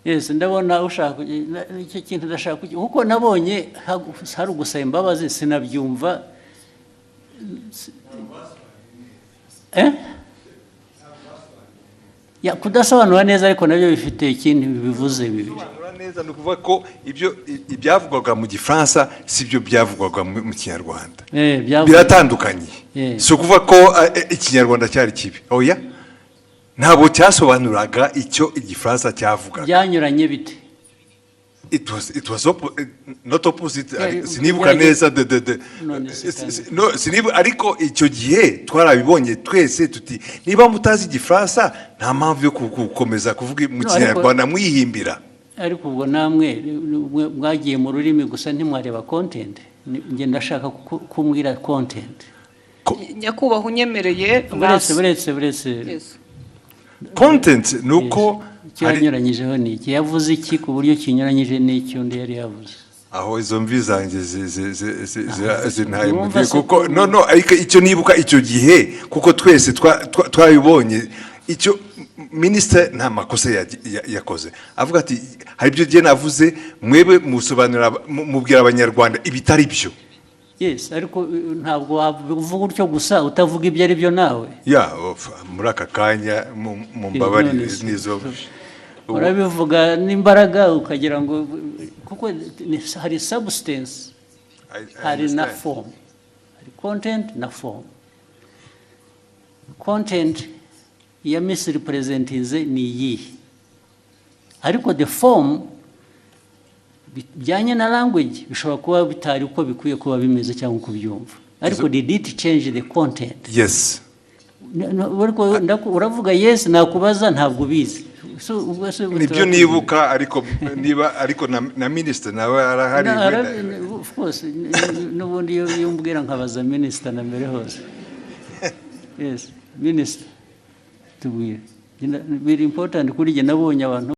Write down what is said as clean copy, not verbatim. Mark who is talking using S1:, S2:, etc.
S1: Yes, ndabona ushaka icyo kintu ndashaka kuko nabonye hari ugusaba imbabazi sinabyumva. Ya kudasobanura neza ariko nabyo bifite ikintu bivuze bibiri.
S2: Neza no kuvuga ko ibyavugwaga mu Gifaransa sibyo byavugwaga mu Kinyarwanda. Biratandukanye. So kuvuga ko Ikinyarwanda cyari kibi. Oya. Ntabwo cyasobanuraga icyo Igifaransa cyavugaga.
S1: Byanyuranye bite?
S2: It was not opposite. Sinibuka neza no sinibu ariko icyo gihe twarabibonye twese tuti niba mutazi Igifaransa nta mpamvu yo gukomeza kuvuga mu Kinyarwanda mwihimbira.
S1: Ariko ubwo namwe mwagiye mu rurimi gusa ntimwareba content. Nge ndashaka kumbwira content.
S3: Nyakubaho unyemereye
S1: buretse
S2: content nuko
S1: cyanyuranyijeho ni iki yavuze iki ku buryo kinyuranyije n'icyo undi yari yavuze.
S2: Aho izo mvi zanjye zintaye kuko no ariko icyo nibuka icyo gihe kuko twese twabibonye icyo Minister nta makosa yakoze avuga ati hari ibyo gihe navuze mwebe musobanura mubwira abanyarwanda ibitari byo.
S1: Yes, ariko ntabwo wavuga utyo gusa utavuga ibyo ari byo nawe.
S2: Ya muri aka kanya mu mbabarire nizo
S1: urabivuga n'imbaraga ukagira ngo kuko hari substance hari na form, hari content na form. Content ya misrepresentize ni iyi, ariko the form bijyanye na language bishobora kuba bitari uko bikwiye kuba bimeze cyangwa kubyumva, ariko did it change the content?
S2: Yes.
S1: Uravuga yes, nakubaza ntabwo bizi.
S2: Nibyo nibuka ariko na minister nawe arahari.
S1: Of course n'ubundi iyo mbwira nkabaza minister na mbere hose. Yes, minister tubwire. Very important kuri jye nabonye abantu